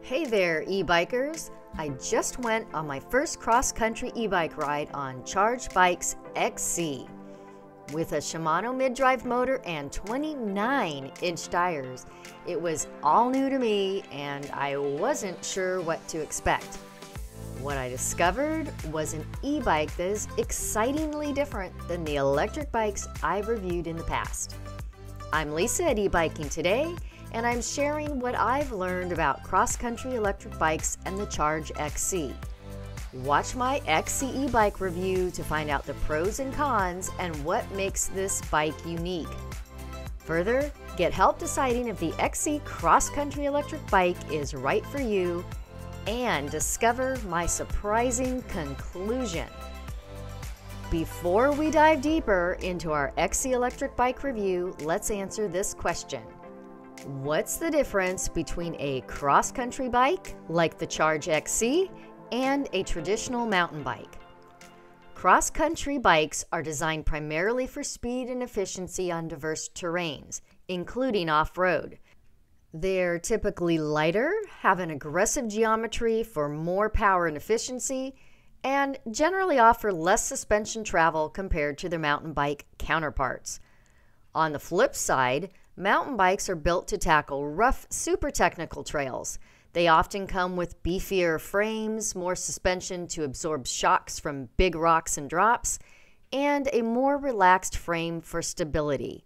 Hey there, e-bikers! I just went on my first cross-country e-bike ride on Charge Bike's XC. With a Shimano mid-drive motor and 29-inch tires, it was all new to me and I wasn't sure what to expect. What I discovered was an e-bike that is excitingly different than the electric bikes I've reviewed in the past. I'm Lisa at eBiking Today, and I'm sharing what I've learned about cross-country electric bikes and the Charge XC. Watch my XC e-bike review to find out the pros and cons and what makes this bike unique. Further, get help deciding if the XC cross-country electric bike is right for you, and discover my surprising conclusion. Before we dive deeper into our XC electric bike review, let's answer this question. What's the difference between a cross-country bike, like the Charge XC, and a traditional mountain bike? Cross-country bikes are designed primarily for speed and efficiency on diverse terrains, including off-road. They're typically lighter, have an aggressive geometry for more power and efficiency, and generally offer less suspension travel compared to their mountain bike counterparts. On the flip side, mountain bikes are built to tackle rough, super technical trails. They often come with beefier frames, more suspension to absorb shocks from big rocks and drops, and a more relaxed frame for stability.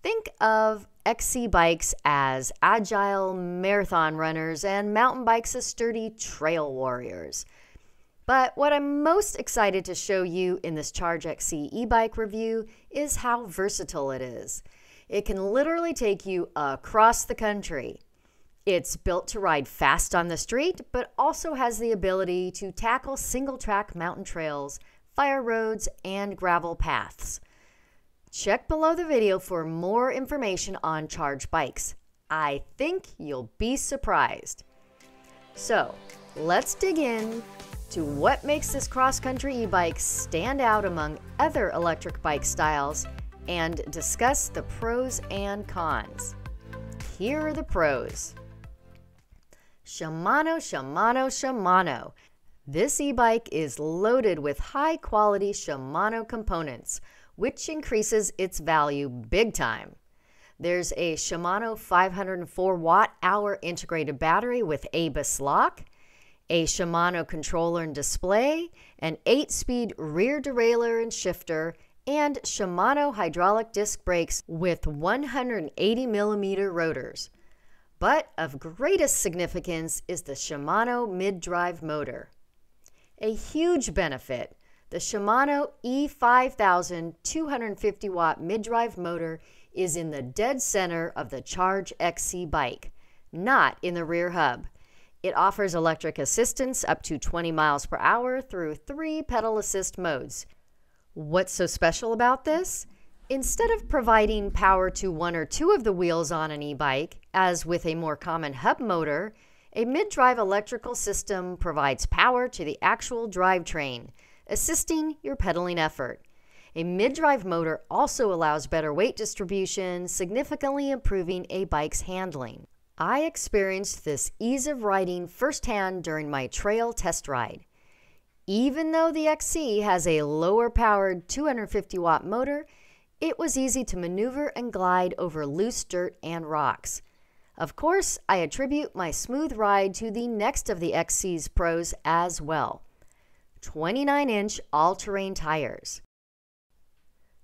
Think of XC bikes as agile marathon runners and mountain bikes as sturdy trail warriors. But what I'm most excited to show you in this Charge XC e-bike review is how versatile it is. It can literally take you across the country. It's built to ride fast on the street, but also has the ability to tackle single-track mountain trails, fire roads, and gravel paths. Check below the video for more information on Charge bikes. I think you'll be surprised. So, let's dig in to what makes this cross-country e-bike stand out among other electric bike styles and discuss the pros and cons. Here are the pros. Shimano, Shimano, Shimano. This e-bike is loaded with high-quality Shimano components, which increases its value big time. There's a Shimano 504 watt-hour integrated battery with ABUS lock, a Shimano controller and display, an 8-speed rear derailleur and shifter, and Shimano hydraulic disc brakes with 180mm rotors. But of greatest significance is the Shimano mid-drive motor. A huge benefit, the Shimano E5000 250 watt mid-drive motor is in the dead center of the Charge XC bike, not in the rear hub. It offers electric assistance up to 20 miles per hour through 3 pedal assist modes. What's so special about this? Instead of providing power to one or two of the wheels on an e-bike, as with a more common hub motor, a mid-drive electrical system provides power to the actual drivetrain, assisting your pedaling effort. A mid-drive motor also allows better weight distribution, significantly improving a bike's handling. I experienced this ease of riding firsthand during my trail test ride. Even though the XC has a lower-powered 250 watt motor, it was easy to maneuver and glide over loose dirt and rocks. Of course, I attribute my smooth ride to the next of the XC's pros as well: 29-inch all-terrain tires.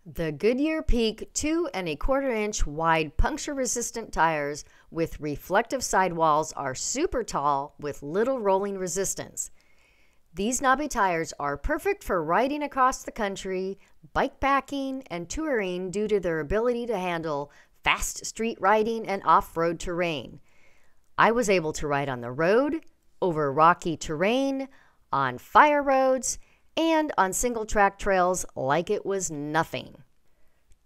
The Goodyear Peak 2 1/4-inch wide puncture-resistant tires with reflective sidewalls are super tall with little rolling resistance. These knobby tires are perfect for riding across the country, bikepacking, and touring due to their ability to handle fast street riding and off-road terrain. I was able to ride on the road, over rocky terrain, on fire roads, and on single-track trails like it was nothing.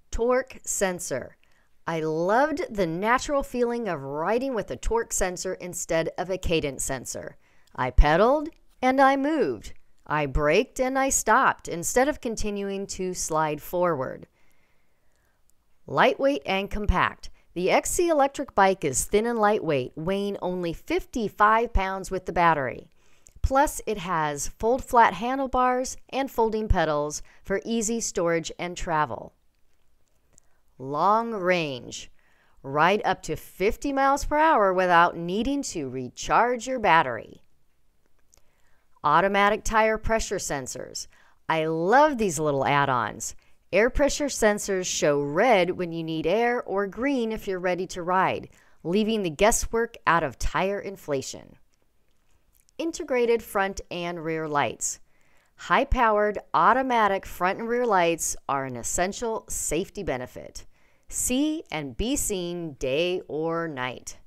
Torque sensor. I loved the natural feeling of riding with a torque sensor instead of a cadence sensor. I pedaled and I moved. I braked and I stopped instead of continuing to slide forward. Lightweight and compact. The XC electric bike is thin and lightweight, weighing only 55 pounds with the battery. Plus, it has fold-flat handlebars and folding pedals for easy storage and travel. Long range. Ride up to 50 miles per hour without needing to recharge your battery. Automatic tire pressure sensors. I love these little add-ons. Air pressure sensors show red when you need air or green if you're ready to ride, leaving the guesswork out of tire inflation. Integrated front and rear lights. High-powered automatic front and rear lights are an essential safety benefit. See and be seen day or night.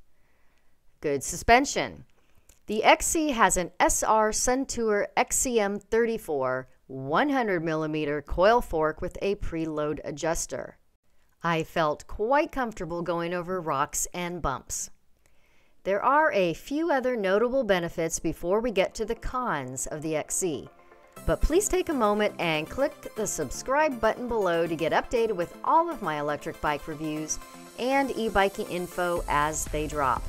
Good suspension. The XC has an SR Suntour XCM 34 100mm coil fork with a preload adjuster. I felt quite comfortable going over rocks and bumps. There are a few other notable benefits before we get to the cons of the XC, but please take a moment and click the subscribe button below to get updated with all of my electric bike reviews and e-biking info as they drop.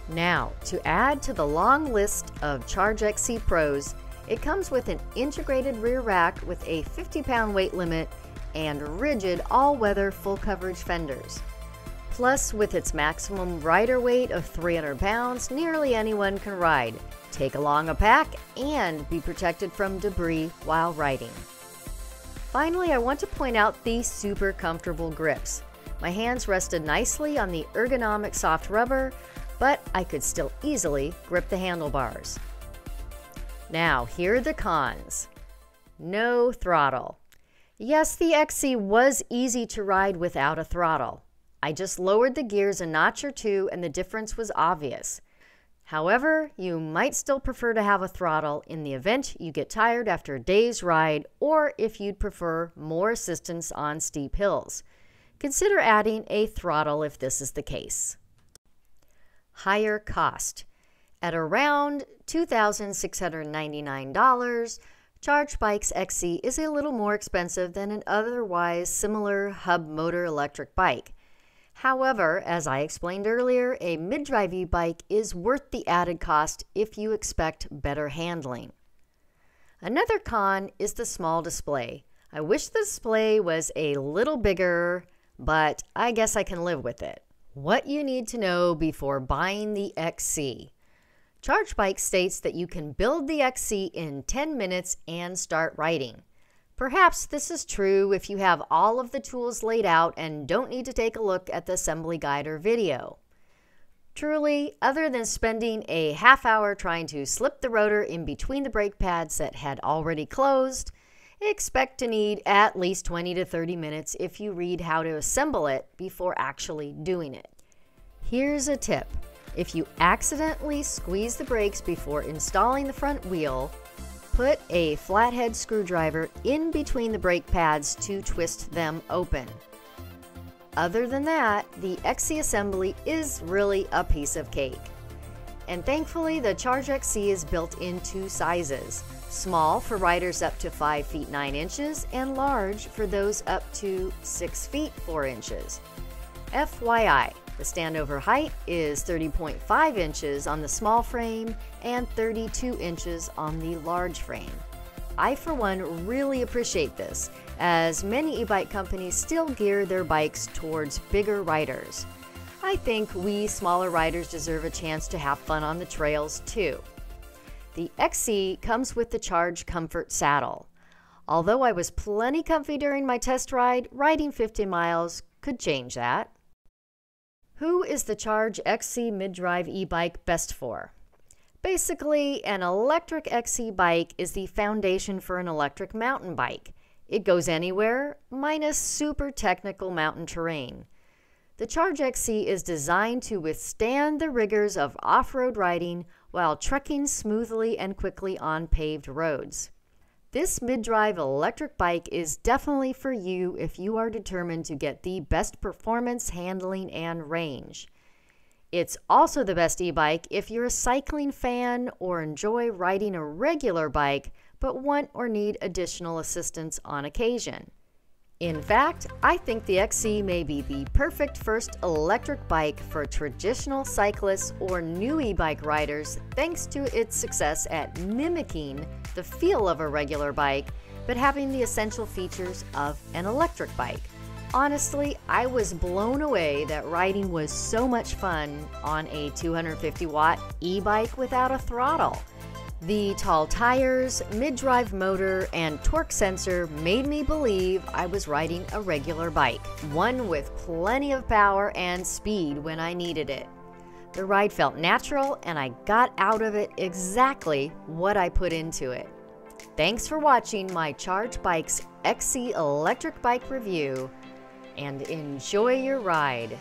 Now, to add to the long list of Charge XC pros, it comes with an integrated rear rack with a 50-pound weight limit and rigid all-weather full coverage fenders. Plus, with its maximum rider weight of 300 pounds, nearly anyone can ride, take along a pack, and be protected from debris while riding. Finally, I want to point out the super comfortable grips. My hands rested nicely on the ergonomic soft rubber, but I could still easily grip the handlebars. Now, here are the cons. No throttle. Yes, the XC was easy to ride without a throttle. I just lowered the gears a notch or two and the difference was obvious. However, you might still prefer to have a throttle in the event you get tired after a day's ride or if you'd prefer more assistance on steep hills. Consider adding a throttle if this is the case. Higher cost. At around $2,699, Charge Bike's XC is a little more expensive than an otherwise similar hub motor electric bike. However, as I explained earlier, a mid-drive e-bike is worth the added cost if you expect better handling. Another con is the small display. I wish the display was a little bigger, but I guess I can live with it. What you need to know before buying the XC. Charge Bike states that you can build the XC in 10 minutes and start riding. Perhaps this is true if you have all of the tools laid out and don't need to take a look at the assembly guide or video. Truly, other than spending a half hour trying to slip the rotor in between the brake pads that had already closed, expect to need at least 20 to 30 minutes if you read how to assemble it before actually doing it. Here's a tip. If you accidentally squeeze the brakes before installing the front wheel, put a flathead screwdriver in between the brake pads to twist them open. Other than that, the XC assembly is really a piece of cake. And thankfully, the Charge XC is built in two sizes, small for riders up to 5 feet 9 inches and large for those up to 6 feet 4 inches. FYI, the standover height is 30.5 inches on the small frame and 32 inches on the large frame. I, for one, really appreciate this, as many e-bike companies still gear their bikes towards bigger riders. I think we smaller riders deserve a chance to have fun on the trails too. The XC comes with the Charge Comfort saddle. Although I was plenty comfy during my test ride, riding 50 miles could change that. Who is the Charge XC mid-drive e-bike best for? Basically, an electric XC bike is the foundation for an electric mountain bike. It goes anywhere, minus super technical mountain terrain. The Charge XC is designed to withstand the rigors of off-road riding while trekking smoothly and quickly on paved roads. This mid-drive electric bike is definitely for you if you are determined to get the best performance, handling, and range. It's also the best e-bike if you're a cycling fan or enjoy riding a regular bike but want or need additional assistance on occasion. In fact, I think the XC may be the perfect first electric bike for traditional cyclists or new e-bike riders thanks to its success at mimicking the feel of a regular bike, but having the essential features of an electric bike. Honestly, I was blown away that riding was so much fun on a 250-watt e-bike without a throttle. The tall tires, mid-drive motor, and torque sensor made me believe I was riding a regular bike, one with plenty of power and speed when I needed it. The ride felt natural, and I got out of it exactly what I put into it. Thanks for watching my Charge Bikes XC electric bike review, and enjoy your ride.